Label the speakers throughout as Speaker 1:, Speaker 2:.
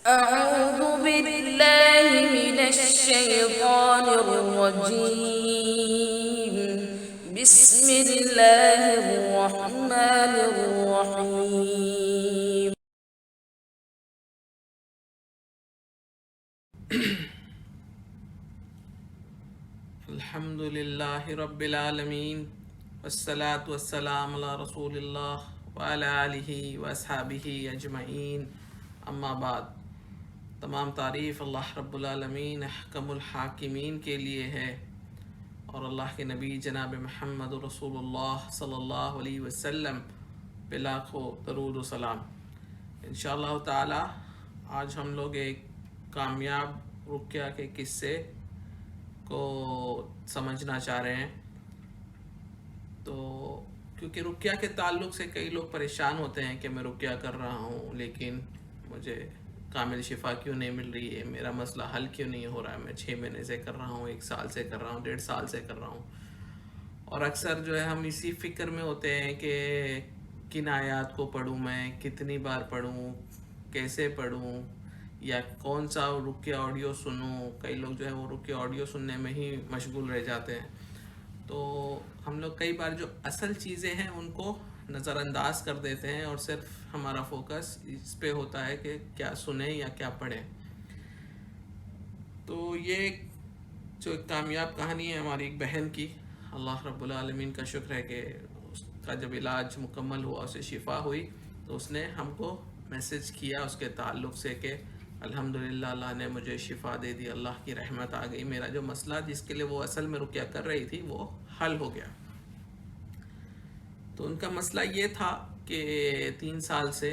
Speaker 1: أعوذ بالله من الشيطان الرجيم. بسم الله الرحمن الرحيم.
Speaker 2: الحمد لله رب العالمین والصلاة والسلام علی رسول اللہ وعلی آلہ واصحابہ اجمعین، اما بعد۔ تمام تعریف اللہ رب العالمین احکم الحاکمین کے لیے ہے، اور اللہ کے نبی جناب محمد رسول اللہ صلی اللہ علیہ وسلم پہ لاکھوں درود و سلام۔ انشاءاللہ تعالی آج ہم لوگ ایک کامیاب رقیہ کے قصے کو سمجھنا چاہ رہے ہیں۔ تو کیونکہ رقیہ کے تعلق سے کئی لوگ پریشان ہوتے ہیں کہ میں رقیہ کر رہا ہوں لیکن مجھے کامل شفا کیوں نہیں مل رہی ہے، میرا مسئلہ حل کیوں نہیں ہو رہا ہے، میں 6 مہینے سے کر رہا ہوں، 1 سال سے کر رہا ہوں، 1.5 سال سے کر رہا ہوں۔ اور اکثر جو ہے ہم اسی فکر میں ہوتے ہیں کہ کن آیات کو پڑھوں، میں کتنی بار پڑھوں، کیسے پڑھوں، یا کون سا رقیہ آڈیو سنوں۔ کئی لوگ جو ہے وہ رقیہ آڈیو سننے میں ہی مشغول رہ جاتے ہیں۔ تو ہم لوگ کئی بار جو اصل چیزیں ہیں ان کو نظر انداز کر دیتے ہیں، اور صرف ہمارا فوکس اس پہ ہوتا ہے کہ کیا سنیں یا کیا پڑھیں۔ تو یہ جو ایک کامیاب کہانی ہے ہماری ایک بہن کی، اللہ رب العالمین کا شکر ہے کہ اس کا جب علاج مکمل ہوا، اسے شفا ہوئی، تو اس نے ہم کو میسج کیا اس کے تعلق سے کہ الحمدللہ اللہ نے مجھے شفا دے دی، اللہ کی رحمت آ گئی، میرا جو مسئلہ جس کے لیے وہ اصل میں رقیہ کر رہی تھی وہ حل ہو گیا۔ تو ان کا مسئلہ یہ تھا کہ 3 سال سے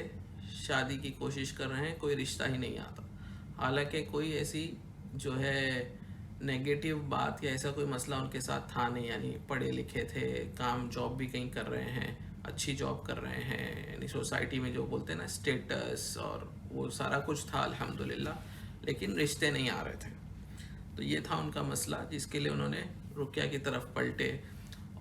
Speaker 2: شادی کی کوشش کر رہے ہیں، کوئی رشتہ ہی نہیں آتا، حالانکہ کوئی ایسی جو ہے نیگیٹو بات یا ایسا کوئی مسئلہ ان کے ساتھ تھا نہیں، یعنی پڑھے لکھے تھے، کام جاب بھی کہیں کر رہے ہیں، اچھی جاب کر رہے ہیں، یعنی سوسائٹی میں جو بولتے ہیں نا اسٹیٹس اور وہ سارا کچھ تھا الحمدللہ، لیکن رشتے نہیں آ رہے تھے۔ تو یہ تھا ان کا مسئلہ جس کے لیے انہوں نے رقیہ کی طرف پلٹے۔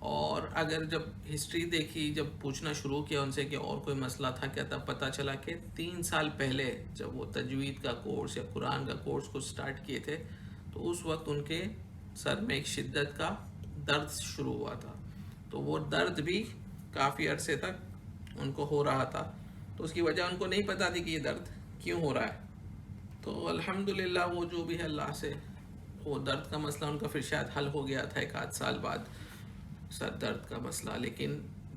Speaker 2: اور اگر جب ہسٹری دیکھی، جب پوچھنا شروع کیا ان سے کہ اور کوئی مسئلہ تھا کیا، تب پتہ چلا کہ 3 سال پہلے جب وہ تجوید کا کورس یا قرآن کا کورس کو سٹارٹ کیے تھے تو اس وقت ان کے سر میں ایک شدت کا درد شروع ہوا تھا، تو وہ درد بھی کافی عرصے تک ان کو ہو رہا تھا، تو اس کی وجہ ان کو نہیں پتہ تھی کہ یہ درد کیوں ہو رہا ہے۔ تو الحمدللہ وہ جو بھی ہے اللہ سے، وہ درد کا مسئلہ ان کا پھر شاید حل ہو گیا تھا 1 آدھ سال بعد، سر درد کا مسئلہ، لیکن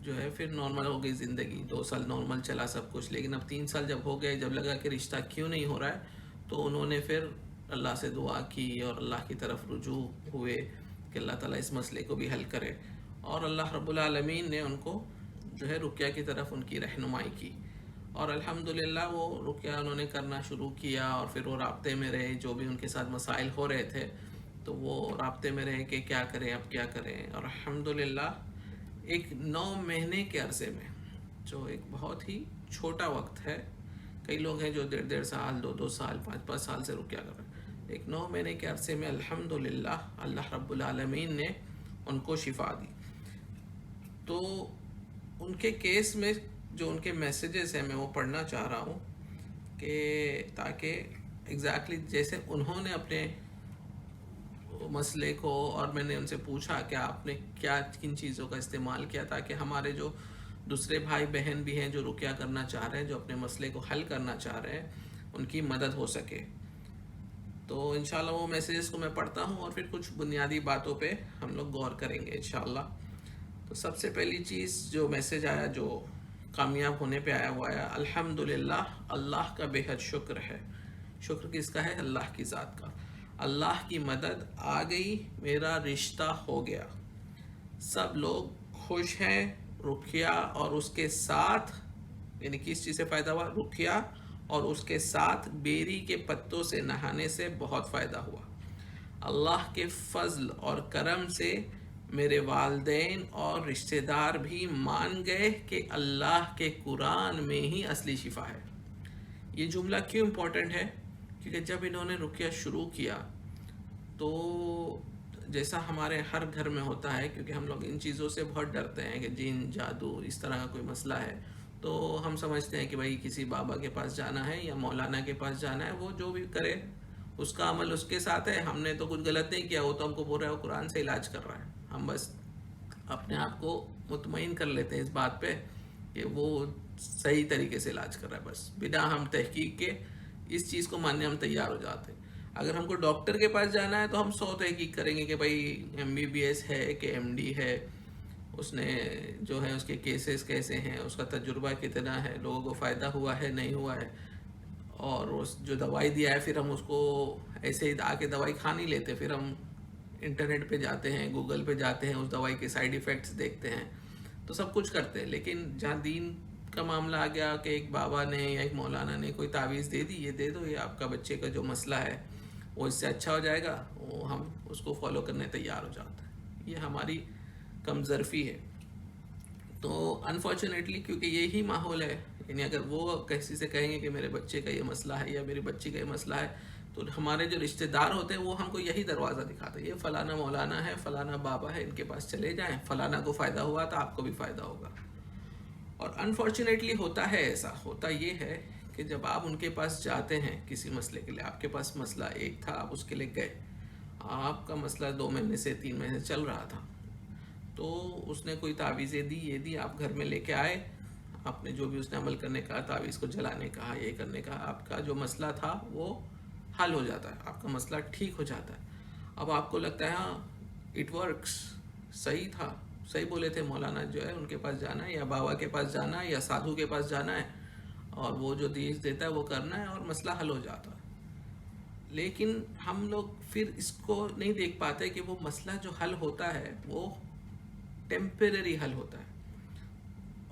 Speaker 2: جو ہے پھر نارمل ہو گئی زندگی، 2 سال نارمل چلا سب کچھ، لیکن اب 3 سال جب ہو گئے، جب لگا کہ رشتہ کیوں نہیں ہو رہا ہے، تو انہوں نے پھر اللہ سے دعا کی اور اللہ کی طرف رجوع ہوئے کہ اللہ تعالیٰ اس مسئلے کو بھی حل کرے، اور اللہ رب العالمین نے ان کو جو ہے رقیہ کی طرف ان کی رہنمائی کی، اور الحمدللہ وہ رقیہ انہوں نے کرنا شروع کیا، اور پھر وہ رابطے میں رہے، جو بھی ان کے ساتھ مسائل ہو رہے تھے تو وہ رابطے میں رہے کہ کیا کریں اب کیا کریں، اور الحمدللہ ایک 9 مہینے کے عرصے میں، جو ایک بہت ہی چھوٹا وقت ہے، کئی لوگ ہیں جو 1.5 سال 2 سال 5 سال سے رقیہ کر رہے ہیں، ایک 9 مہینے کے عرصے میں الحمدللہ اللہ رب العالمین نے ان کو شفا دی۔ تو ان کے کیس میں جو ان کے میسیجز ہیں میں وہ پڑھنا چاہ رہا ہوں کہ تاکہ ایگزیکٹلی جیسے انہوں نے اپنے مسئلے کو، اور میں نے ان سے پوچھا کہ آپ نے کیا کن چیزوں کا استعمال کیا تاکہ ہمارے جو دوسرے بھائی بہن بھی ہیں جو رقیہ کرنا چاہ رہے ہیں، جو اپنے مسئلے کو حل کرنا چاہ رہے ہیں، ان کی مدد ہو سکے۔ تو انشاءاللہ وہ میسیجز کو میں پڑھتا ہوں اور پھر کچھ بنیادی باتوں پہ ہم لوگ غور کریں گے انشاءاللہ۔ تو سب سے پہلی چیز جو میسیج آیا، جو کامیاب ہونے پہ آیا، وہ آیا الحمدللہ اللہ کا بے حد شکر ہے۔ شکر کس کا ہے؟ اللہ کی ذات کا۔ اللہ کی مدد آ گئی، میرا رشتہ ہو گیا، سب لوگ خوش ہیں، رقیہ اور اس کے ساتھ، یعنی کس چیز سے فائدہ ہوا؟ رقیہ اور اس کے ساتھ بیری کے پتوں سے نہانے سے بہت فائدہ ہوا۔ اللہ کے فضل اور کرم سے میرے والدین اور رشتہ دار بھی مان گئے کہ اللہ کے قرآن میں ہی اصلی شفا ہے۔ یہ جملہ کیوں امپورٹنٹ ہے؟ کیونکہ جب انہوں نے رقیہ شروع کیا تو جیسا ہمارے ہر گھر میں ہوتا ہے، کیونکہ ہم لوگ ان چیزوں سے بہت ڈرتے ہیں کہ جن جادو اس طرح کا کوئی مسئلہ ہے، تو ہم سمجھتے ہیں کہ بھائی کسی بابا کے پاس جانا ہے یا مولانا کے پاس جانا ہے، وہ جو بھی کرے اس کا عمل اس کے ساتھ ہے، ہم نے تو کچھ غلط نہیں کیا، وہ تو ہم کو بول رہا ہے وہ قرآن سے علاج کر رہا ہے. ہم بس اپنے آپ کو مطمئن کر لیتے ہیں اس بات پہ کہ وہ صحیح طریقے سے علاج کر رہا ہے، بس بنا ہم تحقیق کے اس چیز کو ماننے ہم تیار ہو جاتے ہیں. اگر ہم کو ڈاکٹر کے پاس جانا ہے تو ہم 100 تحقیق کریں گے کہ بھائی MBBS ہے کہ MD ہے، اس نے جو ہے اس کے کیسز کیسے ہیں، اس کا تجربہ کتنا ہے، لوگوں کو فائدہ ہوا ہے نہیں ہوا ہے، اور اس جو دوائی دیا ہے پھر ہم اس کو ایسے ہی آ کے دوائی کھا نہیں لیتے، پھر ہم انٹرنیٹ پہ جاتے ہیں، گوگل پہ جاتے ہیں، اس دوائی کے سائیڈ ایفیکٹس دیکھتے ہیں، تو سب کچھ کرتے ہیں. لیکن جہاں دین کا معاملہ آ گیا کہ ایک بابا نے یا ایک مولانا نے کوئی تعویذ دے دی، یہ دے دو، یہ آپ کا بچے کا جو مسئلہ ہے وہ اس سے اچھا ہو جائے گا، وہ ہم اس کو فالو کرنے تیار ہو جاتے ہیں. یہ ہماری کم ظرفی ہے. تو انفارچونیٹلی کیونکہ یہی ماحول ہے، یعنی اگر وہ کسی سے کہیں گے کہ میرے بچے کا یہ مسئلہ ہے یا میری بچی کا یہ مسئلہ ہے، تو ہمارے جو رشتہ دار ہوتے ہیں وہ ہم کو یہی دروازہ دکھاتے ہیں، یہ فلانا مولانا ہے، فلانا بابا ہے، ان کے پاس چلے جائیں، فلانا کو فائدہ ہوا تو آپ کو بھی فائدہ ہوگا. اور انفارچونیٹلی ہوتا ہے ایسا، ہوتا یہ ہے کہ جب آپ ان کے پاس جاتے ہیں کسی مسئلے کے لیے، آپ کے پاس مسئلہ ایک تھا، آپ اس کے لیے گئے، آپ کا مسئلہ 2 مہینے سے 3 مہینے سے چل رہا تھا، تو اس نے کوئی تعویذیں دی، یہ دی، آپ گھر میں لے کے آئے، آپ نے جو بھی اس نے عمل کرنے کہا، تعویذ کو جلانے کہا، یہ کرنے کہا، آپ کا جو مسئلہ تھا وہ حل ہو جاتا ہے، آپ کا مسئلہ ٹھیک ہو جاتا ہے. اب آپ کو لگتا ہے ہاں اٹ ورکس، صحیح تھا، صحیح بولے تھے مولانا جو ہے ان کے پاس جانا ہے یا بابا کے پاس جانا ہے یا سادھو کے پاس جانا ہے، اور وہ جو دیش دیتا ہے وہ کرنا ہے اور مسئلہ حل ہو جاتا ہے. لیکن ہم لوگ پھر اس کو نہیں دیکھ پاتے کہ وہ مسئلہ جو حل ہوتا ہے وہ ٹیمپریری حل ہوتا ہے،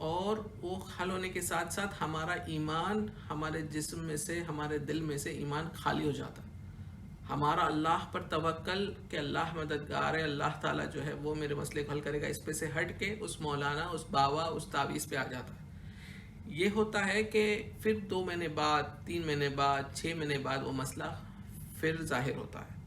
Speaker 2: اور وہ حل ہونے کے ساتھ ساتھ ہمارا ایمان ہمارے جسم میں سے، ہمارے دل میں سے ایمان خالی ہو جاتا ہے. ہمارا اللہ پر توکل کہ اللہ مددگار ہے، اللہ تعالیٰ جو ہے وہ میرے مسئلے کو حل کرے گا، اس پہ سے ہٹ کے اس مولانا، اس بابا، اس تعویذ پہ آ جاتا ہے. یہ ہوتا ہے کہ پھر 2 مہینے بعد، 3 مہینے بعد، 6 مہینے بعد وہ مسئلہ پھر ظاہر ہوتا ہے.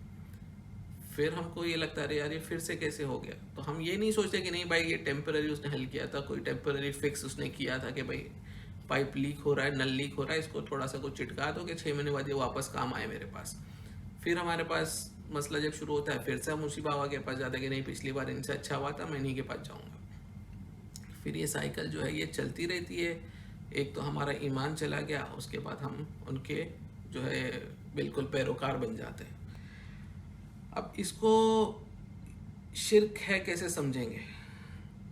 Speaker 2: پھر ہم کو یہ لگتا ہے یار یہ پھر سے کیسے ہو گیا. تو ہم یہ نہیں سوچتے کہ نہیں بھائی یہ ٹیمپرری اس نے حل کیا تھا، کوئی ٹیمپرری فکس اس نے کیا تھا کہ بھائی پائپ لیک ہو رہا ہے، نل لیک ہو رہا ہے، اس کو تھوڑا سا کچھ چٹکا دو کہ 6 مہینے بعد یہ واپس کام آئے میرے پاس. پھر ہمارے پاس مسئلہ جب شروع ہوتا ہے پھر سے ہم اسی بابا کے پاس جاتے ہیں کہ نہیں پچھلی بار ان سے اچھا ہوا تھا، میں انہیں کے پاس جاؤں گا. پھر یہ سائیکل جو ہے یہ چلتی رہتی ہے. ایک تو ہمارا ایمان چلا گیا، اس کے بعد ہم ان کے جو ہے بالکل پیروکار بن جاتے ہیں. اب اس کو شرک ہے کیسے سمجھیں گے؟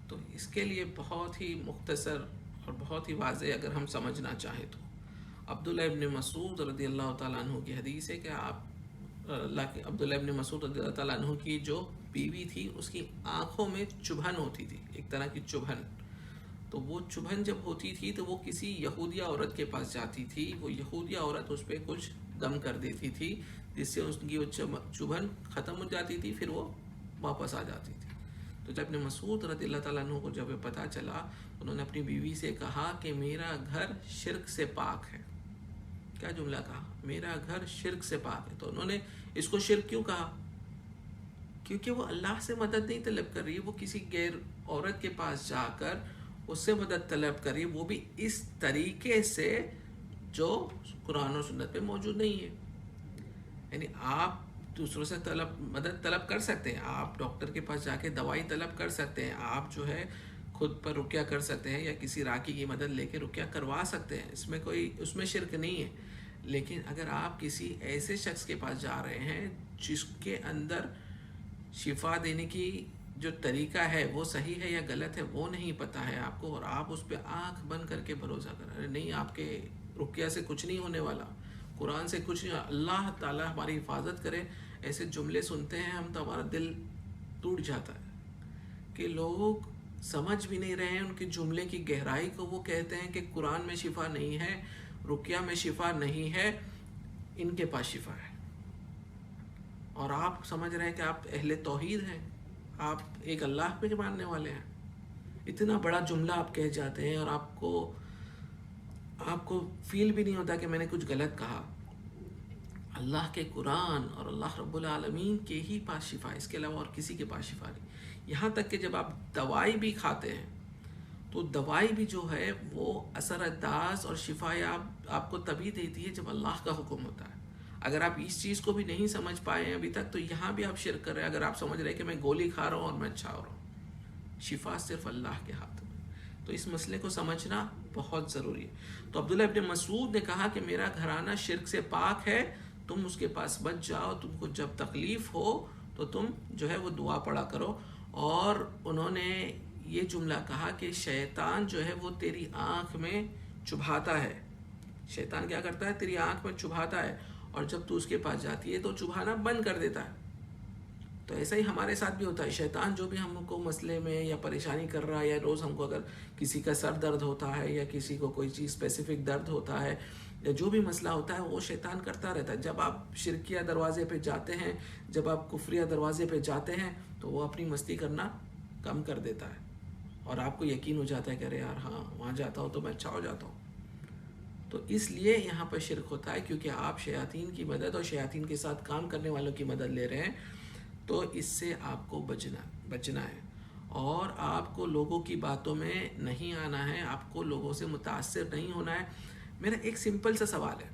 Speaker 2: تو اس کے لیے بہت ہی مختصر اور بہت ہی واضح اگر ہم سمجھنا چاہیں تو عبداللہ ابن مسعود رضی اللہ تعالیٰ عنہ کی حدیث ہے کہ عبداللہ ابن مسعود رضی اللہ تعالیٰ عنہ کی جو بیوی تھی اس کی آنکھوں میں چبھن ہوتی تھی، ایک طرح کی چبھن. تو وہ چبھن جب ہوتی تھی تو وہ کسی یہودیہ عورت کے پاس جاتی تھی، وہ یہودیہ عورت اس پہ کچھ دم کر دیتی تھی جس سے اس کی وہ چبھن ختم ہو جاتی تھی، پھر وہ واپس آ جاتی تھی. تو جب ابن مسعود رضی اللہ تعالیٰ عنہ کو جب یہ پتہ چلا، انہوں نے اپنی بیوی سے کہا کہ میرا گھر شرک سے پاک ہے. کیا جملہ کہا؟ میرا گھر شرک سے پاک ہے. تو انہوں نے اس کو شرک کیوں کہا؟ کیونکہ وہ اللہ سے مدد نہیں طلب کر رہی، وہ کسی غیر عورت کے پاس جا کر اس سے مدد طلب کر رہی، وہ بھی اس طریقے سے جو قرآن و سنت پہ موجود نہیں ہے. یعنی آپ دوسروں سے مدد طلب کر سکتے ہیں، آپ ڈاکٹر کے پاس جا کے دوائی طلب کر سکتے ہیں، آپ جو ہے خود پر رقیہ کر سکتے ہیں یا کسی راکی کی مدد لے کے رقیہ کروا سکتے ہیں، اس میں شرک نہیں ہے. لیکن اگر آپ کسی ایسے شخص کے پاس جا رہے ہیں جس کے اندر شفا دینے کی جو طریقہ ہے وہ صحیح ہے یا غلط ہے وہ نہیں پتہ ہے آپ کو، اور آپ اس پہ آنکھ بند کر کے بھروسہ کر رہے ہیں، نہیں آپ کے رقیہ سے کچھ نہیں ہونے والا، قرآن سے کچھ نہیں، اللہ تعالیٰ ہماری حفاظت کرے. ایسے جملے سنتے ہیں ہم تو ہمارا دل ٹوٹ جاتا ہے کہ لوگ سمجھ بھی نہیں رہے ہیں ان کے جملے کی گہرائی کو. وہ کہتے ہیں کہ قرآن میں شفا نہیں ہے، رقیہ میں شفا نہیں ہے، ان کے پاس شفا ہے. اور آپ سمجھ رہے ہیں کہ آپ اہل توحید ہیں، آپ ایک اللہ پہ ماننے والے ہیں. اتنا بڑا جملہ آپ کہہ جاتے ہیں اور آپ کو فیل بھی نہیں ہوتا کہ میں نے کچھ غلط کہا. اللہ کے قرآن اور اللہ رب العالمین کے ہی پاس شفا ہے، اس کے علاوہ اور کسی کے پاس شفا نہیں. یہاں تک کہ جب آپ دوائی بھی کھاتے ہیں تو دوائی بھی جو ہے وہ اثر انداز اور شفا یاب آپ کو تبھی دیتی ہے جب اللہ کا حکم ہوتا ہے. اگر آپ اس چیز کو بھی نہیں سمجھ پائے ہیں ابھی تک تو یہاں بھی آپ شرک کر رہے ہیں. اگر آپ سمجھ رہے ہیں کہ میں گولی کھا رہا ہوں اور میں اچھا ہو رہا ہوں، شفا صرف اللہ کے ہاتھ میں. تو اس مسئلے کو سمجھنا بہت ضروری ہے. تو عبداللہ ابن مسعود نے کہا کہ میرا گھرانہ شرک سے پاک ہے، تم اس کے پاس بچ جاؤ، تم کو جب تکلیف ہو تو تم جو ہے وہ دعا پڑھا کرو. اور انہوں نے یہ جملہ کہا کہ شیطان جو ہے وہ تیری آنکھ میں چبھاتا ہے. شیطان کیا کرتا ہے؟ تیری آنکھ میں چبھاتا ہے، اور جب تو اس کے پاس جاتی ہے تو چبھانا بند کر دیتا ہے. تو ایسا ہی ہمارے ساتھ بھی ہوتا ہے. شیطان جو بھی ہم کو مسئلے میں یا پریشانی کر رہا ہے، یا روز ہم کو اگر کسی کا سر درد ہوتا ہے یا کسی کو کوئی چیز اسپیسیفک درد ہوتا ہے یا جو بھی مسئلہ ہوتا ہے، وہ شیطان کرتا رہتا ہے. جب آپ شرکیہ دروازے پہ جاتے ہیں، جب آپ کفریہ دروازے پہ جاتے ہیں، تو وہ اپنی مستی کرنا کم کر دیتا ہے، اور آپ کو یقین ہو جاتا ہے کہ ارے یار ہاں وہاں جاتا ہوں تو میں اچھا ہو جاتا ہوں. تو اس لیے یہاں پر شرک ہوتا ہے، کیونکہ آپ شیاطین کی مدد اور شیاطین کے ساتھ کام کرنے والوں کی مدد لے رہے ہیں. تو اس سے آپ کو بچنا ہے، اور آپ کو لوگوں کی باتوں میں نہیں آنا ہے، آپ کو لوگوں سے متاثر نہیں ہونا ہے. میرا ایک سمپل سا سوال ہے،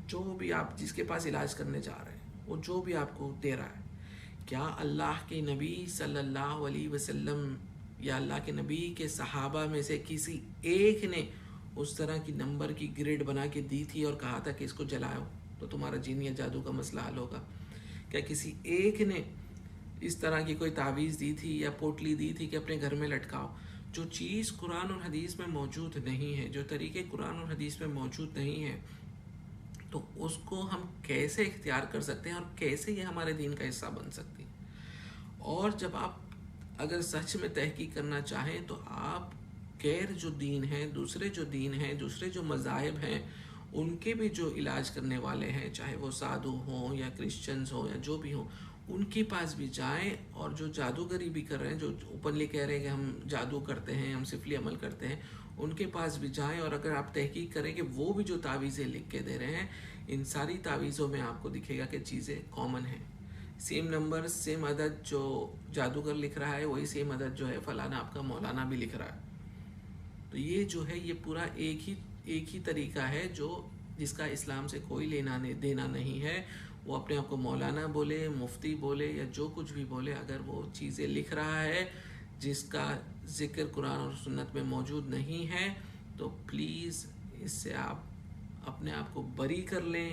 Speaker 2: جو بھی آپ جس کے پاس علاج کرنے جا رہے ہیں، وہ جو بھی آپ کو دے رہا ہے، کیا اللہ کے نبی صلی اللہ علیہ وسلم یا اللہ کے نبی کے صحابہ میں سے کسی ایک نے اس طرح کی نمبر کی گریڈ بنا کے دی تھی اور کہا تھا کہ اس کو جلاؤ تو تمہارا جن یا جادو کا مسئلہ حل ہوگا؟ کیا کسی ایک نے اس طرح کی کوئی تعویذ دی تھی یا پوٹلی دی تھی کہ اپنے گھر میں لٹکاؤ؟ جو چیز قرآن اور حدیث میں موجود نہیں ہے، جو طریقے قرآن اور حدیث میں موجود نہیں ہیں، تو اس کو ہم کیسے اختیار کر سکتے ہیں اور کیسے یہ ہمارے دین کا حصہ بن سکتی ہے؟ اور جب آپ اگر سچ میں تحقیق کرنا چاہیں تو آپ غیر جو دین ہیں، دوسرے جو دین ہیں، دوسرے جو مذاہب ہیں، ان کے بھی جو علاج کرنے والے ہیں، چاہے وہ سادھو ہوں یا کرسچنز ہوں یا جو بھی ہوں، ان کے پاس بھی جائیں. اور جو جادوگری بھی کر رہے ہیں، جو اوپنلی کہہ رہے ہیں کہ ہم جادو کرتے ہیں، ہم سفلی عمل کرتے ہیں، ان کے پاس بھی جائیں. اور اگر آپ تحقیق کریں کہ وہ بھی جو تعویذیں لکھ کے دے رہے ہیں، ان ساری تعویذوں میں آپ کو دکھے گا کہ چیزیں کامن ہیں. سیم نمبر، سیم عدد جو جادوگر لکھ رہا ہے، وہی سیم عدد جو ہے فلانا آپ کا مولانا بھی لکھ رہا ہے. تو یہ جو ہے یہ پورا ایک ہی طریقہ ہے جس کا اسلام سے کوئی لینا دینا نہیں ہے. وہ اپنے آپ کو مولانا بولے، مفتی بولے یا جو کچھ بھی بولے، اگر وہ چیزیں لکھ رہا ہے جس کا ذکر قرآن اور سنت میں موجود نہیں ہے، تو پلیز اس سے آپ اپنے آپ کو بری کر لیں،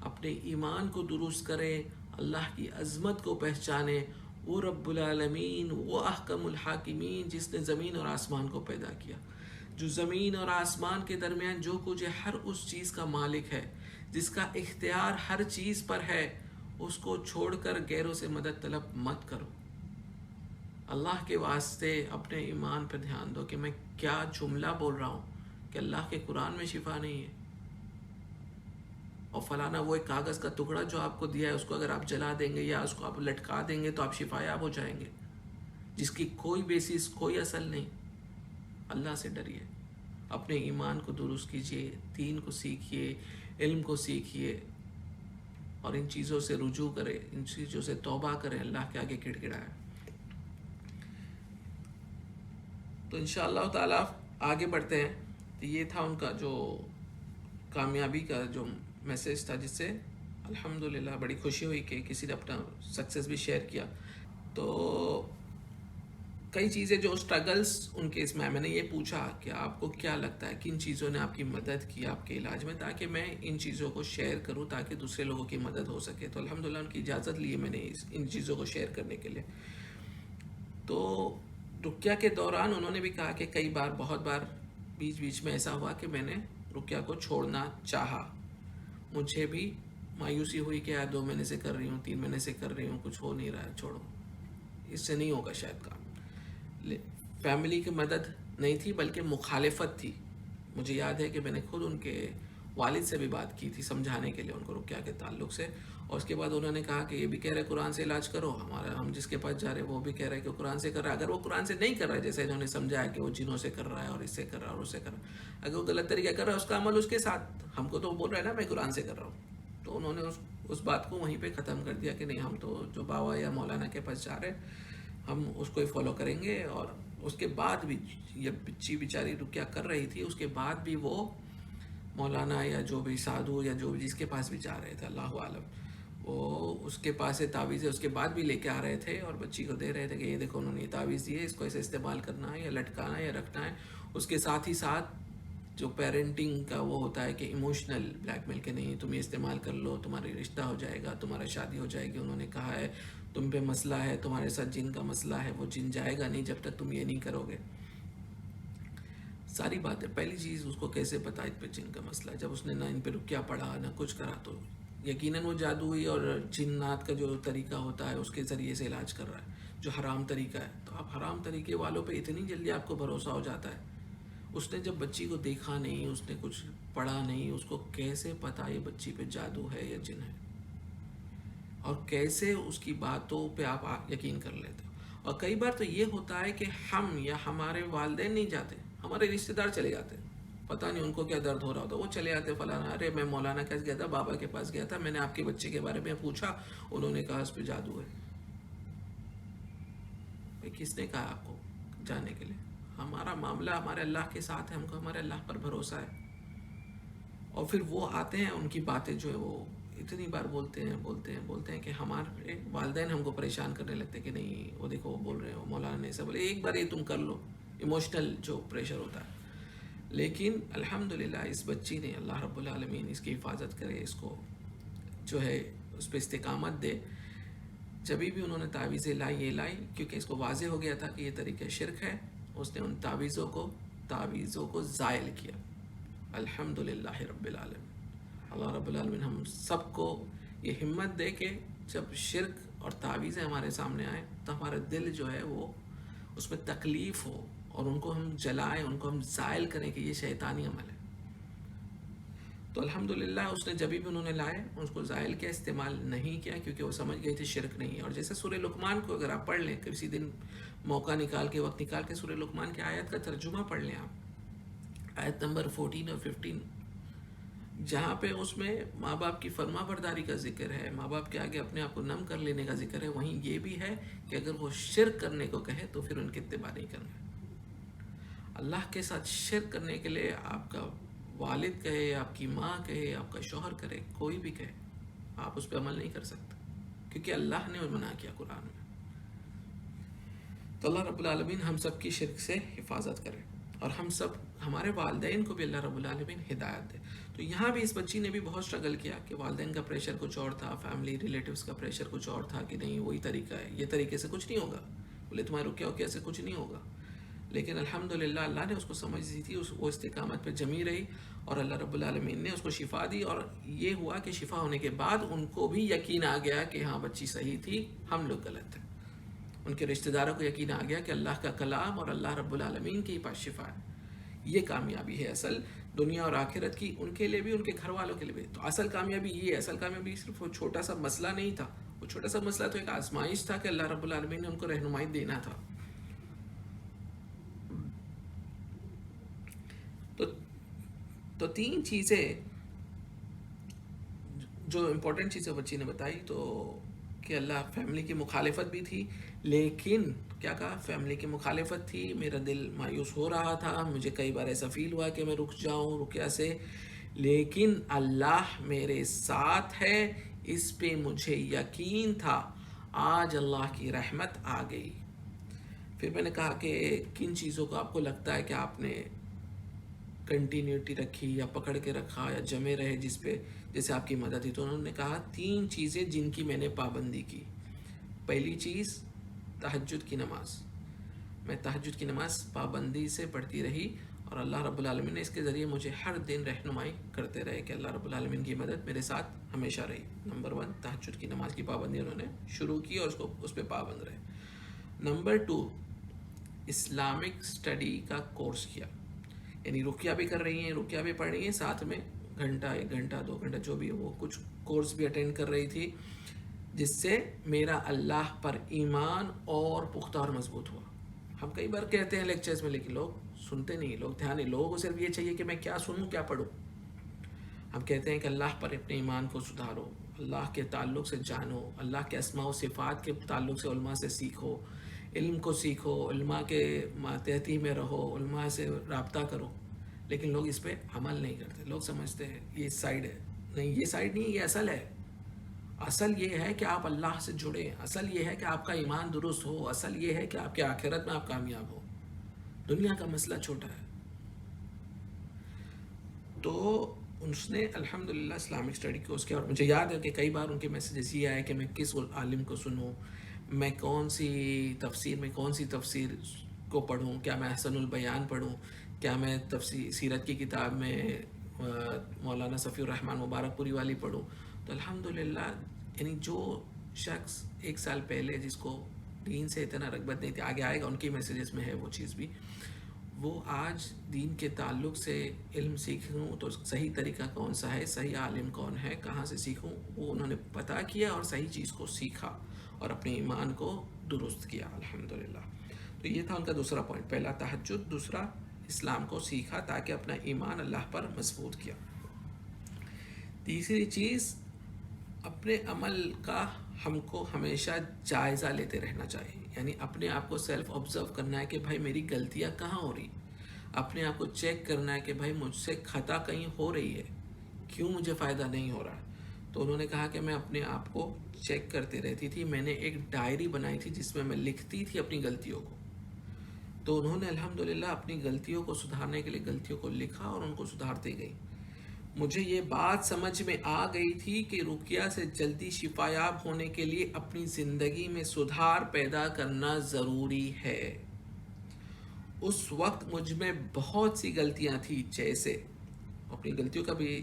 Speaker 2: اپنے ایمان کو درست کریں، اللہ کی عظمت کو پہچانیں. وہ رب العالمین، وہ احکم الحاکمین، جس نے زمین اور آسمان کو پیدا کیا، جو زمین اور آسمان کے درمیان جو کچھ ہے، ہر اس چیز کا مالک ہے، جس کا اختیار ہر چیز پر ہے، اس کو چھوڑ کر غیروں سے مدد طلب مت کرو. اللہ کے واسطے اپنے ایمان پہ دھیان دو کہ میں کیا جملہ بول رہا ہوں کہ اللہ کے قرآن میں شفا نہیں ہے. اور فلانا وہ ایک کاغذ کا ٹکڑا جو آپ کو دیا ہے، اس کو اگر آپ جلا دیں گے یا اس کو آپ لٹکا دیں گے تو آپ شفا یاب ہو جائیں گے، جس کی کوئی بیسس، کوئی اصل نہیں. اللہ سے ڈریے، اپنے ایمان کو درست کیجیے، دین کو سیکھیے، علم کو سیکھیے، اور ان چیزوں سے رجوع کرے، ان چیزوں سے توبہ کریں، اللہ کے آگے گڑ گڑائے. تو انشاءاللہ تعالیٰ آگے بڑھتے ہیں. تو یہ تھا ان کا جو کامیابی کا جو میسیج تھا، جس سے الحمدللہ بڑی خوشی ہوئی کہ کسی نے اپنا سکسیس بھی شیئر کیا. تو کئی چیزیں جو اسٹرگلس ان کے اس میں نے یہ پوچھا کہ آپ کو کیا لگتا ہے کن چیزوں نے آپ کی مدد کی آپ کے علاج میں، تاکہ میں ان چیزوں کو شیئر کروں تاکہ دوسرے لوگوں کی مدد ہو سکے. تو الحمدللہ ان کی اجازت لی ہے میں نے ان چیزوں کو شیئر کرنے کے لیے. تو رقیہ کے دوران انہوں نے بھی کہا کہ کئی بار، بہت بار بیچ میں ایسا ہوا کہ میں نے رقیہ کو چھوڑنا چاہا، مجھے بھی مایوسی ہوئی کہ یار 2 مہینے سے کر رہی ہوں، 3 مہینے سے کر رہی ہوں، کچھ ہو نہیں رہا ہے، چھوڑو، اس سے نہیں ہوگا شاید کام. فیملی کی مدد نہیں تھی بلکہ مخالفت تھی. مجھے یاد ہے کہ میں نے خود ان کے والد سے بھی بات کی تھی سمجھانے کے لیے ان کو رقیہ کے تعلق سے، اور اس کے بعد انہوں نے کہا کہ یہ بھی کہہ رہے قرآن سے علاج کرو، ہم جس کے پاس جا رہے وہ بھی کہہ رہے کہ قرآن سے کر رہا ہے. اگر وہ قرآن سے نہیں کر رہا ہے، جیسے انہوں نے سمجھایا کہ وہ جنوں سے کر رہا ہے اور اس سے کر رہا ہے اور اس سے کر رہا ہے، اگر وہ غلط طریقہ کر رہا ہے اس کا عمل اس کے ساتھ، ہم کو تو بول رہا ہے نا میں قرآن سے کر رہا ہوں. تو انہوں نے اس بات کو وہیں پہ ختم کر دیا کہ نہیں، ہم تو جو بابا یا مولانا کے پاس جا رہے ہم اس کو ہی فالو کریں گے اور اس کے بعد بھی یہ بچی بیچاری رقیہ کر رہی تھی، اس کے بعد بھی وہ مولانا یا جو بھی سادھو یا جو جس کے پاس بھی جا رہے تھے اللہ عالم، وہ اس کے پاس سے تعویذیں اس کے بعد بھی لے کے آ رہے تھے اور بچی کو دے رہے تھے کہ یہ دیکھو انہوں نے یہ تعویذ دی ہے، اس کو ایسے استعمال کرنا ہے یا لٹکانا ہے یا رکھنا ہے۔ اس کے ساتھ ہی ساتھ جو پیرنٹنگ کا وہ ہوتا ہے کہ ایموشنل بلیک میل، کہ نہیں تم یہ استعمال کر لو، تمہاری رشتہ ہو جائے گا، تمہارا شادی ہو جائے گی، انہوں نے کہا ہے تم پہ مسئلہ ہے، تمہارے ساتھ جن کا مسئلہ ہے، وہ جن جائے گا نہیں جب تک تم یہ نہیں کرو گے، ساری باتیں۔ پہلی چیز اس کو کیسے پتا ان پہ جن کا مسئلہ ہے؟ جب اس نے نہ ان پہ رقیہ پڑھا نہ کچھ کرا، تو یقیناً وہ جادوئی اور جنات کا جو طریقہ ہوتا ہے اس کے ذریعے سے علاج کر رہا ہے، جو حرام طریقہ ہے۔ تو اب حرام طریقے والوں پہ اتنی جلدی آپ کو بھروسہ ہو جاتا ہے؟ اس نے جب بچی کو دیکھا نہیں، اس نے کچھ پڑھا نہیں، اس کو کیسے پتا یہ بچی پہ جادو ہے یا جن ہے؟ اور کیسے اس کی باتوں پہ آپ یقین کر لیتے ہو؟ اور کئی بار تو یہ ہوتا ہے کہ ہم یا ہمارے والدین نہیں جاتے، ہمارے رشتہ دار چلے جاتے، پتہ نہیں ان کو کیا درد ہو رہا ہوتا، وہ چلے جاتے فلانا، ارے میں مولانا کے پاس گیا تھا، بابا کے پاس گیا تھا، میں نے آپ کے بچے کے بارے میں پوچھا، انہوں نے کہا اس پہ جادو ہے۔ بھئی کس نے کہا آپ کو جانے کے لیے؟ ہمارا معاملہ ہمارے اللہ کے ساتھ ہے، ہم کو ہمارے اللہ پر بھروسہ ہے۔ اور پھر وہ آتے ہیں، ان کی باتیں جو ہے وہ اتنی بار بولتے ہیں کہ ہمارے والدین ہم کو پریشان کرنے لگتے ہیں کہ نہیں وہ دیکھو وہ بول رہے ہو، مولانا نے ایسا بولے، ایک بار یہ تم کر لو، ایموشنل جو پریشر ہوتا ہے۔ لیکن الحمدللہ اس بچی نے، اللہ رب العالمین اس کی حفاظت کرے، اس کو جو ہے اس پہ استقامت دے۔ جبھی بھی انہوں نے تعویذیں لائی، یہ لائی کیونکہ اس کو واضح ہو گیا تھا کہ یہ طریقہ شرک ہے، اس نے ان تعویذوں کو زائل کیا۔ الحمدللہ رب العالمین۔ اللہ رب العالمین ہم سب کو یہ ہمت دے کہ جب شرک اور تعویذیں ہمارے سامنے آئیں تو ہمارا دل جو ہے وہ اس میں تکلیف ہو، اور ان کو ہم جلائیں، ان کو ہم زائل کریں کہ یہ شیطانی عمل ہے۔ تو الحمدللہ اس نے جبھی بھی انہوں نے لائے اس کو زائل کیا، استعمال نہیں کیا، کیونکہ وہ سمجھ گئی تھی شرک نہیں ہے۔ اور جیسے سورہ لقمان کو اگر آپ پڑھ لیں، کسی دن موقع نکال کے، وقت نکال کے سورہ لقمان کی آیت کا ترجمہ پڑھ لیں آپ، آیت نمبر 14 اور 15، جہاں پہ اس میں ماں باپ کی فرما برداری کا ذکر ہے، ماں باپ کے آگے اپنے آپ کو نم کر لینے کا ذکر ہے، وہیں یہ بھی ہے کہ اگر وہ شرک کرنے کو کہے تو پھر ان کی اتباع نہیں کرنا۔ اللہ کے ساتھ شرک کرنے کے لیے آپ کا والد کہے، آپ کی ماں کہے، آپ کا شوہر کرے، کوئی بھی کہے، آپ اس پہ عمل نہیں کر سکتے، کیونکہ اللہ نے منع کیا قرآن میں۔ تو اللہ رب العالمین ہم سب کی شرک سے حفاظت کرے، اور ہم سب ہمارے والدین کو بھی اللہ رب العالمین ہدایت دے۔ تو یہاں بھی اس بچی نے بھی بہت اسٹرگل کیا کہ والدین کا پریشر کچھ اور تھا، فیملی ریلیٹیوز کا پریشر کچھ اور تھا کہ نہیں وہی طریقہ ہے، یہ طریقے سے کچھ نہیں ہوگا، بولے تمہارے رکیا ہو سے کچھ نہیں ہوگا۔ لیکن الحمدللہ اللہ نے اس کو سمجھ دی تھی، وہ استقامت پہ جمی رہی، اور اللہ رب العالمین نے اس کو شفا دی، اور یہ ہوا کہ شفا ہونے کے بعد ان کو بھی یقین آ گیا کہ ہاں بچی صحیح تھی، ہم لوگ غلط تھے۔ ان کے رشتہ داروں کو یقین آ گیا کہ اللہ کا کلام اور اللہ رب العالمین کے ہی پاس شفا ہے۔ یہ کامیابی ہے اصل، دنیا اور آخرت کی، ان کے لیے بھی ان کے گھر والوں کے لیے بھی۔ تو اصل کامیابی یہ ہے، اصل کامیابی صرف وہ چھوٹا سا مسئلہ نہیں تھا، وہ چھوٹا سا مسئلہ تو ایک آزمائش تھا کہ اللہ رب العالمین نے ان کو رہنمائی دینا تھا۔ تو تین چیزیں جو امپورٹنٹ چیزیں بچی نے بتائی، تو کہ اللہ فیملی کی مخالفت بھی تھی، لیکن کیا کہا، فیملی کی مخالفت تھی، میرا دل مایوس ہو رہا تھا، مجھے کئی بار ایسا فیل ہوا کہ میں رک جاؤں رکیا سے، لیکن اللہ میرے ساتھ ہے، اس پہ مجھے یقین تھا، آج اللہ کی رحمت آ گئی۔ پھر میں نے کہا کہ کن چیزوں کو آپ کو لگتا ہے کہ آپ نے کنٹینیوٹی رکھی یا پکڑ کے رکھا یا جمے رہے جس پہ جیسے آپ کی مدد تھی؟ تو انہوں نے کہا تین چیزیں جن کی میں نے پابندی کی۔ پہلی چیز تہجد کی نماز، میں تہجد کی نماز پابندی سے پڑھتی رہی، اور اللہ رب العالمین نے اس کے ذریعے مجھے ہر دن رہنمائی کرتے رہے کہ اللہ رب العالمین کی مدد میرے ساتھ ہمیشہ رہی۔ نمبر 1 تہجد کی نماز کی پابندی انہوں نے شروع کی اور اس پہ پابند رہے۔ نمبر 2 اسلامک اسٹڈی کا کورس کیا، یعنی رقیہ بھی کر رہی ہیں، رقیہ بھی پڑھ رہی ہیں، ساتھ میں گھنٹہ 1 گھنٹہ 2 گھنٹہ جو بھی وہ کچھ کورس بھی اٹینڈ کر رہی تھی، جس سے میرا اللہ پر ایمان اور پختہ اور مضبوط ہوا۔ ہم کئی بار کہتے ہیں لیکچرز میں، لیکن لوگ سنتے نہیں، لوگ دھیان نہیں، لوگوں کو صرف یہ چاہیے کہ میں کیا سنوں کیا پڑھوں۔ ہم کہتے ہیں کہ اللہ پر اپنے ایمان کو سدھارو، اللہ کے تعلق سے جانو، اللہ کے اسماء و صفات کے تعلق سے علماء سے سیکھو، علم کو سیکھو، علماء کے ماتحتی میں رہو، علماء سے رابطہ کرو، لیکن لوگ اس پہ عمل نہیں کرتے. لوگ سمجھتے ہیں یہ سائڈ ہے. نہیں، یہ سائڈ نہیں، یہ اصل ہے. اصل یہ ہے کہ آپ اللہ سے جڑیں، اصل یہ ہے کہ آپ کا ایمان درست ہو، اصل یہ ہے کہ آپ کے آخرت میں آپ کامیاب ہو. دنیا کا مسئلہ چھوٹا ہے. تو اس نے الحمدللہ اسلامک اسٹڈی کورس کیا، اور مجھے یاد ہے کہ کئی بار ان کے میسیجز یہ آئے کہ میں کس عالم کو سنوں، میں کون سی تفسیر کو پڑھوں، کیا میں احسن البیان پڑھوں، کیا میں سیرت کی کتاب میں مولانا صفی الرحمن مبارک پوری والی پڑھوں. تو الحمدللہ یعنی جو شخص 1 سال پہلے جس کو دین سے اتنا رغبت نہیں تھی، آگے آئے گا ان کی میسیجز میں ہے وہ چیز بھی، وہ آج دین کے تعلق سے علم سیکھوں تو صحیح طریقہ کون سا ہے، صحیح عالم کون ہے، کہاں سے سیکھوں، وہ انہوں نے پتہ کیا اور صحیح چیز کو سیکھا اور اپنے ایمان کو درست کیا الحمدللہ. تو یہ تھا ان کا دوسرا پوائنٹ. پہلا تہجد، دوسرا اسلام کو سیکھا تاکہ اپنا ایمان اللہ پر مضبوط کیا. تیسری چیز، اپنے عمل کا ہم کو ہمیشہ جائزہ لیتے رہنا چاہیے. یعنی اپنے آپ کو سیلف آبزرو کرنا ہے کہ بھائی میری غلطیاں کہاں ہو رہی، اپنے آپ کو چیک کرنا ہے کہ بھائی مجھ سے خطا کہیں ہو رہی ہے، کیوں مجھے فائدہ نہیں ہو رہا. تو انہوں نے کہا کہ میں اپنے آپ کو چیک کرتے رہتی تھی. میں نے ایک ڈائری بنائی تھی جس میں میں لکھتی تھی اپنی غلطیوں کو. تو انہوں نے الحمدللہ اپنی غلطیوں کو سدھارنے کے لیے غلطیوں کو لکھا اور ان کو سدھارتے گئی. مجھے یہ بات سمجھ میں آ گئی تھی کہ رقیہ سے جلدی شفایاب ہونے کے لیے اپنی زندگی میں سدھار پیدا کرنا ضروری ہے. اس وقت مجھ میں بہت سی غلطیاں تھیں، جیسے اپنی غلطیوں کا بھی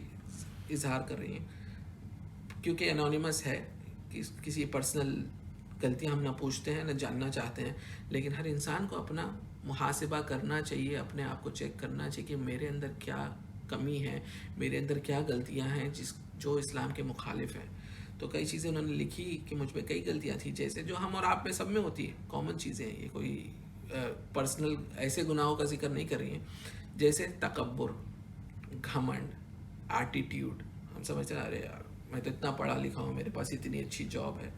Speaker 2: اظہار کر رہی ہیں کیونکہ انونیمس ہے، کسی پرسنل غلطیاں ہم نہ پوچھتے ہیں نہ جاننا چاہتے ہیں، لیکن ہر انسان کو اپنا محاسبہ کرنا چاہیے، اپنے آپ کو چیک کرنا چاہیے کہ میرے اندر کیا کمی ہے، میرے اندر کیا غلطیاں ہیں جو اسلام کے مخالف ہیں. تو کئی چیزیں انہوں نے لکھی کہ مجھ میں کئی غلطیاں تھیں، جیسے جو ہم اور آپ میں سب میں ہوتی ہیں، کامن چیزیں ہیں، یہ کوئی پرسنل ایسے گناہوں کا ذکر نہیں کر رہی ہیں، جیسے تکبر، گھمنڈ، ایٹیٹیوڈ. ہم سمجھتے ہیں ارے یار میں تو اتنا پڑھا لکھا ہوں، میرے پاس اتنی اچھی جاب ہے،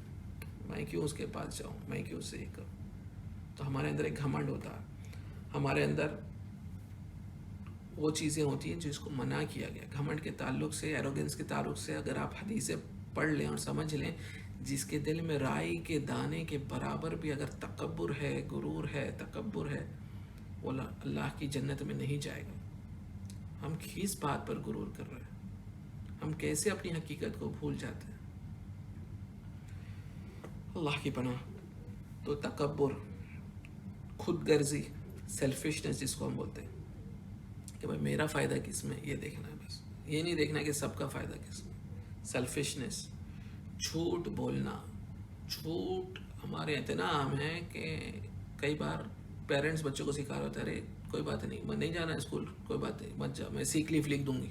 Speaker 2: میں کیوں اس کے پاس جاؤں، میں کیوں سے یہ کروں. تو ہمارے اندر ایک گھمنڈ ہوتا ہے، ہمارے اندر وہ چیزیں ہوتی ہیں جس کو منع کیا گیا. گھمنڈ کے تعلق سے، ایروگنس کے تعلق سے اگر آپ حدیثیں پڑھ لیں اور سمجھ لیں، جس کے دل میں رائی کے دانے کے برابر بھی اگر تکبر ہے، غرور ہے، تکبر ہے، وہ اللہ کی جنت میں نہیں جائے گا. ہم کس بات پر غرور کر رہے ہیں، ہم کیسے اپنی حقیقت کو بھول جاتے ہیں. اللہ کی پناہ. تو تکبر، خود غرضی، سیلفشنس جس کو ہم بولتے ہیں کہ بھائی میرا فائدہ کس میں، یہ دیکھنا ہے، بس یہ نہیں دیکھنا کہ سب کا فائدہ کس میں. سیلفشنس، جھوٹ بولنا. جھوٹ ہمارے اتنا عام ہے کہ کئی بار پیرنٹس بچوں کو سکھا رہے ہوتے ہیں، ارے کوئی بات نہیں، میں نہیں جانا اسکول، کوئی بات نہیں مت جا، میں سیک لیف لکھ دوں گی.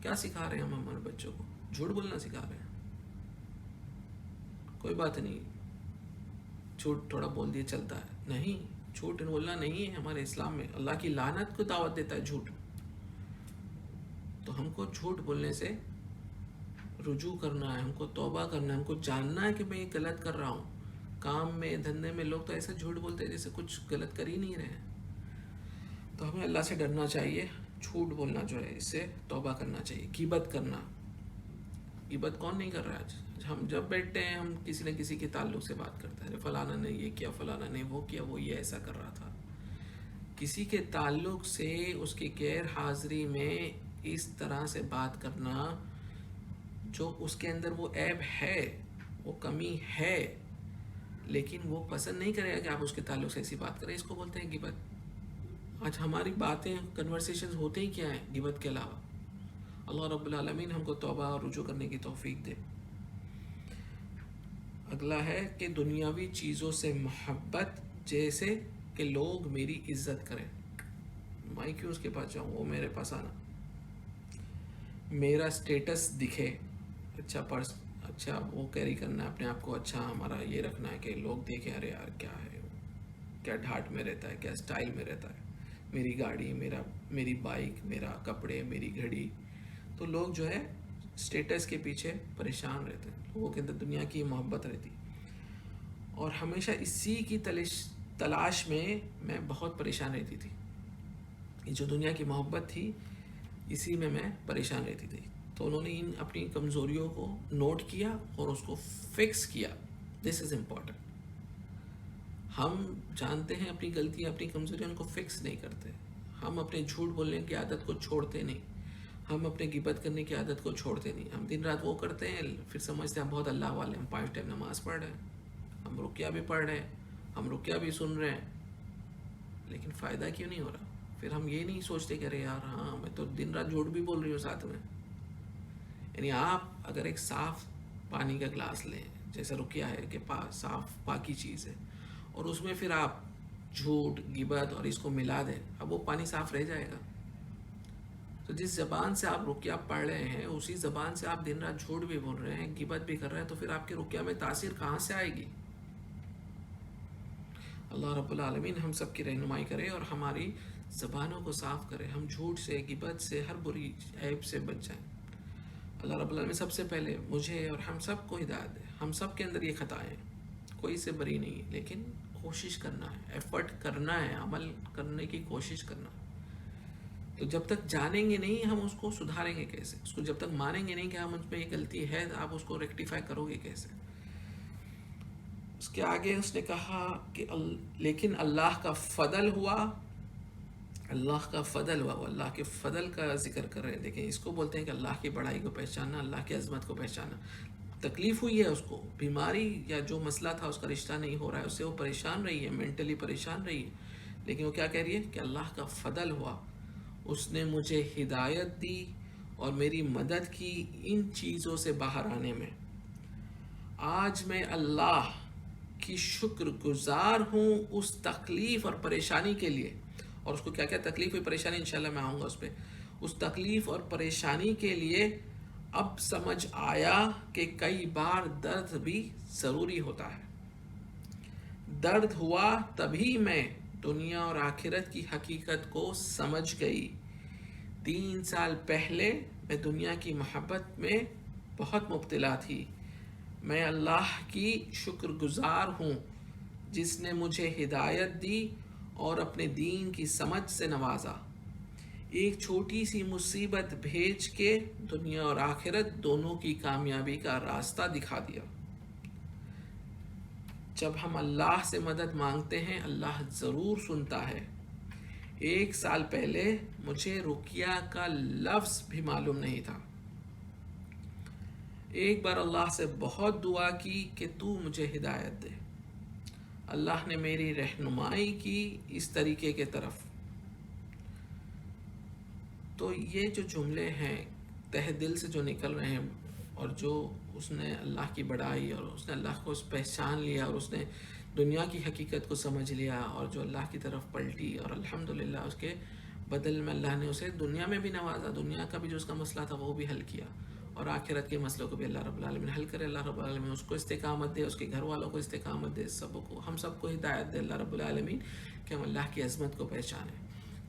Speaker 2: کیا سکھا رہے ہیں ہم ہمارے بچوں کو؟ جھوٹ بولنا سکھا رہے ہیں. کوئی بات نہیں، جھوٹ تھوڑا بول دیے چلتا ہے. نہیں، جھوٹ بولنا نہیں ہے ہمارے اسلام میں، اللہ کی لعنت کو دعوت دیتا ہے جھوٹ. تو ہم کو جھوٹ بولنے سے رجوع کرنا ہے، ہم کو توبہ کرنا ہے، ہم کو جاننا ہے کہ میں یہ غلط کر رہا ہوں. کام میں، دھندے میں لوگ تو ایسا جھوٹ بولتے ہیں جیسے کچھ غلط کر ہی نہیں رہے. تو ہمیں اللہ سے ڈرنا چاہیے. جھوٹ بولنا جو ہے اس سے توبہ کرنا چاہیے. غیبت کرنا، غیبت کون نہیں کر رہا ہے؟ ہم جب بیٹھتے ہیں ہم کسی نہ کسی کے تعلق سے بات کرتے ہیں، فلانا نے یہ کیا، فلانا نے وہ کیا، وہ یہ ایسا کر رہا تھا. کسی کے تعلق سے اس کی غیر حاضری میں اس طرح سے بات کرنا جو اس کے اندر وہ عیب ہے، وہ کمی ہے، لیکن وہ پسند نہیں کرے گا کہ آپ اس کے تعلق سے ایسی بات کریں، اس کو بولتے ہیں غیبت. آج ہماری باتیں، کنورسیشنز ہوتے ہی کیا ہیں غیبت کے علاوہ. اللہ رب العالمین ہم کو توبہ اور رجوع کرنے کی توفیق دے. اگلا ہے کہ دنیاوی چیزوں سے محبت، جیسے کہ لوگ میری عزت کریں. میں کیوں اس کے پاس جاؤں، وہ میرے پاس آنا. میرا سٹیٹس دکھے، اچھا پرس، اچھا وہ کیری کرنا ہے اپنے آپ کو، اچھا ہمارا یہ رکھنا ہے کہ لوگ دیکھیں ارے یار کیا ہے، کیا ڈھاٹ میں رہتا ہے، کیا سٹائل میں رہتا ہے، میری گاڑی، میری بائک، میرا کپڑے، میری گھڑی. تو لوگ جو ہے سٹیٹس کے پیچھے پریشان رہتے ہیں. لوگوں کے اندر دنیا کی محبت رہتی. اور ہمیشہ اسی کی تلاش میں بہت پریشان رہتی تھی. یہ جو دنیا کی محبت تھی اسی میں پریشان رہتی تھی. تو انہوں نے ان اپنی کمزوریوں کو نوٹ کیا اور اس کو فکس کیا. دس از امپورٹنٹ. ہم جانتے ہیں اپنی غلطیاں اپنی کمزوریاں، ان کو فکس نہیں کرتے. ہم اپنے جھوٹ بولنے کی عادت کو چھوڑتے نہیں، ہم اپنے غیبت کرنے کی عادت کو چھوڑتے نہیں. ہم دن رات وہ کرتے ہیں، پھر سمجھتے ہیں ہم بہت اللہ والے، ہم 5 ٹائم نماز پڑھ رہے ہیں، ہم رقیہ بھی پڑھ رہے ہیں، ہم رقیہ بھی سن رہے ہیں، لیکن فائدہ کیوں نہیں ہو رہا؟ پھر ہم یہ نہیں سوچتے کہ ارے یار ہاں میں تو دن رات جھوٹ بھی بول رہی ہوں ساتھ میں. یعنی آپ اگر ایک صاف پانی کا گلاس لیں، جیسے رقیہ ہے کہ صاف پاکی چیز ہے، اور اس میں پھر آپ جھوٹ غیبت اور اس کو ملا دیں، اب وہ پانی صاف رہ جائے گا؟ تو جس زبان سے آپ رقیہ پڑھ رہے ہیں اسی زبان سے آپ دن رات جھوٹ بھی بول رہے ہیں، غیبت بھی کر رہے ہیں، تو پھر آپ کے رقیہ میں تاثیر کہاں سے آئے گی؟ اللہ رب العالمین ہم سب کی رہنمائی کرے اور ہماری زبانوں کو صاف کرے، ہم جھوٹ سے غیبت سے ہر بری عیب سے بچ جائیں. اللہ رب العالمین سب سے پہلے مجھے اور ہم سب کو ہدایت دے. ہم سب کے اندر یہ خطائیں ہیں، کوئی سے بری نہیں، لیکن کوشش کرنا ہے، ایفرٹ کرنا ہے، عمل کرنے کی کوشش کرنا. تو جب تک جانیں گے نہیں ہم اس کو سدھاریں گے کیسے؟ اس کو جب تک مانیں گے نہیں کہ ہم اس میں یہ غلطی ہے، آپ اس کو ریکٹیفائی کرو گے کیسے؟ اس کے آگے اس نے کہا کہ لیکن اللہ کا فضل ہوا، اللہ کا فضل ہوا. وہ اللہ کے فضل کا ذکر کر رہے ہیں. دیکھیں اس کو بولتے ہیں کہ اللہ کی بڑائی کو پہچاننا، اللہ کی عظمت کو پہچاننا. تکلیف ہوئی ہے اس کو، بیماری یا جو مسئلہ تھا اس کا رشتہ نہیں ہو رہا ہے، اس سے وہ پریشان رہی ہے، مینٹلی پریشان رہی ہے، لیکن وہ کیا کہہ رہی ہے کہ اللہ کا فضل ہوا، اس نے مجھے ہدایت دی اور میری مدد کی ان چیزوں سے باہر آنے میں. آج میں اللہ کی شکر گزار ہوں اس تکلیف اور پریشانی کے لیے. اور اس کو کیا کیا تکلیف ہوئی پریشانی، انشاءاللہ میں آؤں گا اس پہ. اس تکلیف اور پریشانی کے لیے اب سمجھ آیا کہ کئی بار درد بھی ضروری ہوتا ہے. درد ہوا تبھی میں دنیا اور آخرت کی حقیقت کو سمجھ گئی. 3 سال پہلے میں دنیا کی محبت میں بہت مبتلا تھی. میں اللہ کی شکر گزار ہوں جس نے مجھے ہدایت دی اور اپنے دین کی سمجھ سے نوازا. ایک چھوٹی سی مصیبت بھیج کے دنیا اور آخرت دونوں کی کامیابی کا راستہ دکھا دیا. جب ہم اللہ سے مدد مانگتے ہیں اللہ ضرور سنتا ہے. 1 سال پہلے مجھے رقیہ کا لفظ بھی معلوم نہیں تھا. ایک بار اللہ سے بہت دعا کی کہ تو مجھے ہدایت دے. اللہ نے میری رہنمائی کی اس طریقے کے طرف. تو یہ جو جملے ہیں تہ دل سے جو نکل رہے ہیں، اور جو اس نے اللہ کی بڑائی اور اس نے اللہ کو پہچان لیا اور اس نے دنیا کی حقیقت کو سمجھ لیا اور جو اللہ کی طرف پلٹی، اور الحمدللہ اس کے بدل میں اللہ نے اسے دنیا میں بھی نوازا. دنیا کا بھی جو اس کا مسئلہ تھا وہ بھی حل کیا، اور آخرت کے مسئلوں کو بھی اللہ رب العالمین حل کرے. اللہ رب العالمین اس کو استقامت دے، اس کے گھر والوں کو استقامت دے، ہم سب کو ہدایت دے اللہ رب العالمین کہ ہم اللہ کی عظمت کو پہچانیں،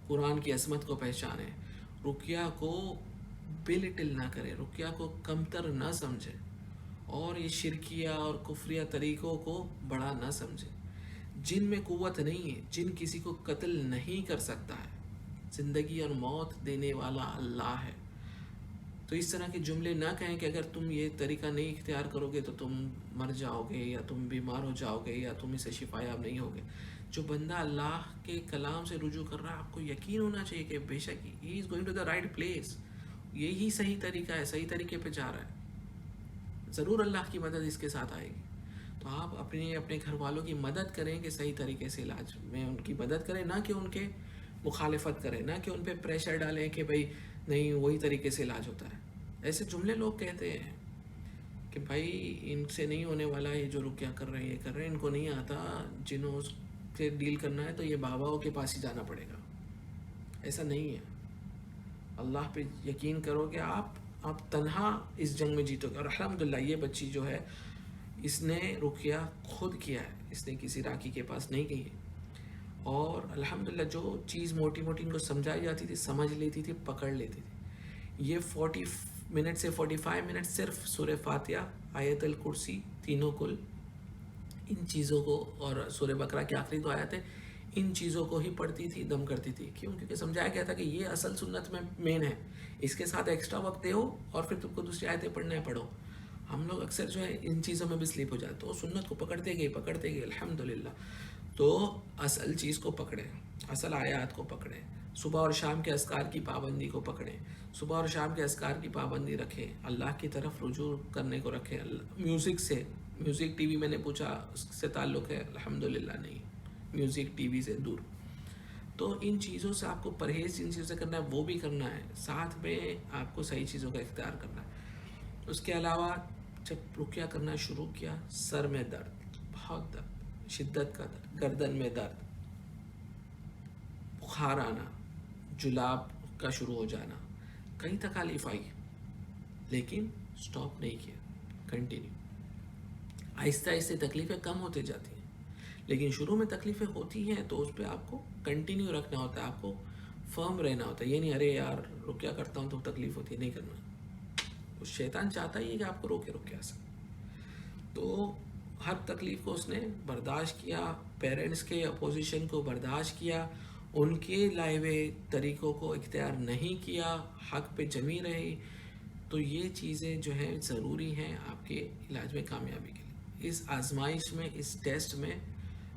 Speaker 2: قرآن کی عظمت کو پہچانیں، رقیہ کو بلٹل نہ کرے، رقیہ کو کمتر نہ سمجھے، اور یہ شرکیہ اور کفریہ طریقوں کو بڑا نہ سمجھے. جن میں قوت نہیں ہے، جن کسی کو قتل نہیں کر سکتا ہے، زندگی اور موت دینے والا اللہ ہے. تو اس طرح کے جملے نہ کہیں کہ اگر تم یہ طریقہ نہیں اختیار کرو گے تو تم مر جاؤ گے، یا تم بیمار ہو جاؤ گے، یا تم اسے شفا یاب نہیں ہوگے. جو بندہ اللہ کے کلام سے رجوع کر رہا ہے، آپ کو یقین ہونا چاہیے کہ بے شک ہی is going to the right place, یہی صحیح طریقہ ہے، صحیح طریقے پہ جا رہا ہے، ضرور اللہ کی مدد اس کے ساتھ آئے گی. تو آپ اپنے گھر والوں کی مدد کریں کہ صحیح طریقے سے علاج میں ان کی مدد کریں، نہ کہ ان کے مخالفت کریں، نہ کہ ان پہ پریشر ڈالیں کہ بھائی نہیں وہی طریقے سے علاج ہوتا ہے. ایسے جملے لوگ کہتے ہیں کہ بھائی ان سے نہیں ہونے والا، یہ جو رقیہ کر رہے ہیں یہ کر رہے ہیں، ان کو نہیں آتا، جنہوں سے ڈیل کرنا ہے تو یہ باباؤں کے پاس ہی جانا پڑے گا. ایسا نہیں ہے. اللہ پہ یقین کرو کہ آپ تنہا اس جنگ میں جیتو گے. اور الحمدللہ یہ بچی جو ہے اس نے رقیہ خود کیا ہے، اس نے کسی راکی کے پاس نہیں گئی ہے. اور الحمدللہ جو چیز موٹی موٹی ان کو سمجھائی جاتی تھی سمجھ لیتی تھی، پکڑ لیتی تھی. یہ 40 منٹ سے 45 منٹ صرف سورہ فاتحہ، آیت الکرسی، تینوں کل، ان چیزوں کو، اور سورہ بقرہ کی آخری 2 آیتیں ان چیزوں کو ہی پڑھتی تھی، دم کرتی تھی. کیوں؟ کیونکہ سمجھایا گیا تھا کہ یہ اصل سنت میں مین ہے، اس کے ساتھ ایکسٹرا وقت دو اور پھر تم کو دوسری آیتیں پڑھنا ہے پڑھو. ہم لوگ اکثر جو ہے ان چیزوں میں بھی سلیپ ہو جاتے، تو سنت کو پکڑتے گئے الحمدللہ. تو اصل چیز کو پکڑیں، اصل آیات کو پکڑیں، صبح اور شام کے اذکار کی پابندی کو پکڑیں، صبح اور شام کے اذکار کی پابندی رکھیں، اللہ کی طرف رجوع کرنے کو رکھیں. میوزک ٹی وی میں نے پوچھا اس سے تعلق ہے؟ الحمدللہ نہیں، میوزک ٹی وی سے دور. تو ان چیزوں سے آپ کو پرہیز جن چیزوں سے کرنا ہے وہ بھی کرنا ہے، ساتھ میں آپ کو صحیح چیزوں کا اختیار کرنا ہے. اس کے علاوہ جب رقیہ کرنا شروع کیا، سر میں درد، بہت درد، شدت کا درد، گردن میں درد، بخار آنا، جلاب کا شروع ہو جانا، کئی تکالیف آئی، لیکن سٹاپ نہیں کیا، کنٹینیو. آہستہ آہستہ تکلیفیں کم ہوتے جاتی ہیں، لیکن شروع میں تکلیفیں ہوتی ہیں تو اس پہ آپ کو کنٹینیو رکھنا ہوتا ہے، آپ کو فرم رہنا ہوتا ہے. یہ نہیں ارے یار رقیہ کرتا ہوں تو تکلیف ہوتی ہے، نہیں کرنا. شیطان چاہتا ہی ہے کہ آپ کو روکے رقیہ سے. تو ہر تکلیف کو اس نے برداشت کیا، پیرنٹس کے اپوزیشن کو برداشت کیا، ان کے لائے ہوئے طریقوں کو اختیار نہیں کیا، حق پہ جمی رہی. تو یہ چیزیں جو ہیں ضروری ہیں آپ کے علاج میں کامیابی کے لیے. اس آزمائش میں، اس ٹیسٹ میں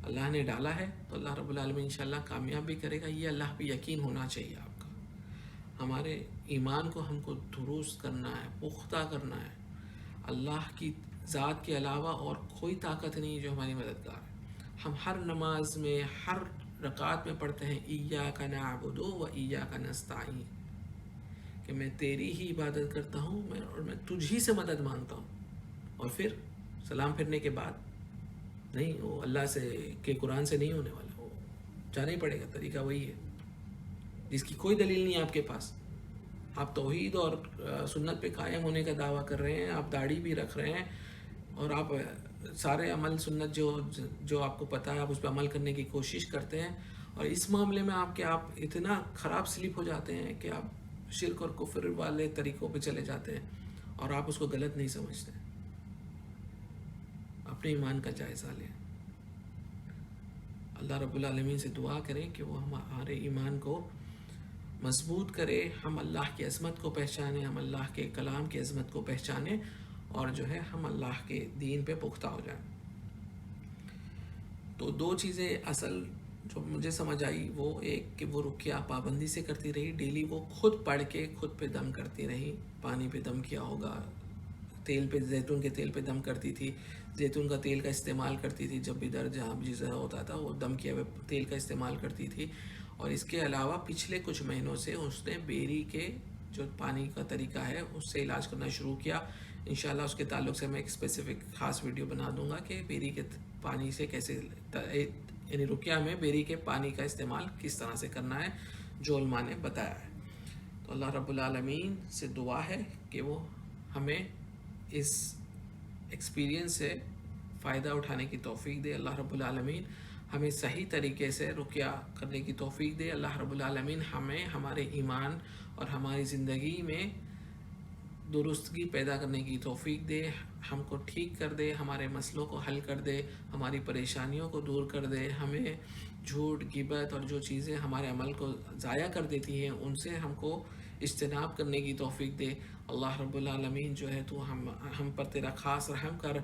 Speaker 2: اللہ نے ڈالا ہے تو اللہ رب العالمین انشاءاللہ کامیاب بھی کرے گا. یہ اللہ پہ یقین ہونا چاہیے آپ کا. ہمارے ایمان کو ہم کو درست کرنا ہے، پختہ کرنا ہے. اللہ کی ذات کے علاوہ اور کوئی طاقت نہیں جو ہماری مددگار ہے. ہم ہر نماز میں، ہر رکعت میں پڑھتے ہیں ایاک نعبد و ایاک نستعین، کہ میں تیری ہی عبادت کرتا ہوں اور میں تجھ ہی سے مدد مانگتا ہوں. اور پھر سلام پھرنے کے بعد نہیں، وہ اللہ سے کہ قرآن سے نہیں ہونے والا، وہ جانا ہی پڑے گا. طریقہ وہی ہے جس کی کوئی دلیل نہیں ہے آپ کے پاس. آپ توحید اور سنت پہ قائم ہونے کا دعویٰ کر رہے ہیں، آپ داڑھی بھی رکھ رہے ہیں، اور آپ سارے عمل سنت جو آپ کو پتہ ہے آپ اس پہ عمل کرنے کی کوشش کرتے ہیں، اور اس معاملے میں آپ اتنا خراب سلپ ہو جاتے ہیں کہ آپ شرک اور کفر والے طریقوں پہ چلے جاتے ہیں اور آپ اس کو غلط نہیں سمجھتے. اپنے ایمان کا جائزہ لیں. اللہ رب العالمین سے دعا کریں کہ وہ ہمارے ایمان کو مضبوط کرے، ہم اللہ کی عظمت کو پہچانیں، ہم اللہ کے کلام کی عظمت کو پہچانیں، اور جو ہے ہم اللہ کے دین پہ پختہ ہو جائیں. تو 2 چیزیں اصل جو مجھے سمجھ آئی، وہ ایک کہ وہ رقیہ پابندی سے کرتی رہی، ڈیلی وہ خود پڑھ کے خود پہ دم کرتی رہی. پانی پہ دم کیا ہوگا، تیل پہ، زیتون کے تیل پہ دم کرتی تھی، زیتون کا تیل کا استعمال کرتی تھی جب بھی درد جہاں بھی ذرا ہوتا تھا وہ دم کیا ہوئے تیل کا استعمال کرتی تھی. اور اس کے علاوہ پچھلے کچھ مہینوں سے اس نے بیری کے جو پانی کا طریقہ ہے اس سے علاج کرنا شروع کیا. انشاءاللہ اس کے تعلق سے میں ایک اسپیسیفک خاص ویڈیو بنا دوں گا کہ بیری کے پانی سے کیسے، یعنی رقیہ میں بیری کے پانی کا استعمال کس طرح سے کرنا ہے جو علماء نے بتایا ہے. تو اللہ رب العالمین سے دعا ہے کہ وہ ہمیں اس ایکسپیرینس سے فائدہ اٹھانے کی توفیق دے. اللہ رب العالمین ہمیں صحیح طریقے سے رقیہ کرنے کی توفیق دے. اللہ رب العالمین ہمیں ہمارے ایمان اور ہماری زندگی میں درستگی پیدا کرنے کی توفیق دے، ہم کو ٹھیک کر دے، ہمارے مسئلوں کو حل کر دے، ہماری پریشانیوں کو دور کر دے، ہمیں جھوٹ، غیبت اور جو چیزیں ہمارے عمل کو ضائع کر دیتی ہیں ان سے ہم کو اجتناب کرنے کی توفیق دے. اللہ رب العالمین جو ہے تو ہم پر تیرا خاص رحم کر،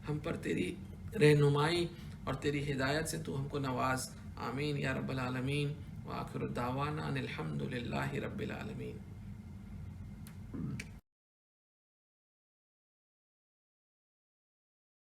Speaker 2: ہم پر تیری رہنمائی اور تیری ہدایت سے تو ہم کو نواز. آمین یا رب العالمین. وآخر الدعوانا ان الحمد للہ رب العالمین.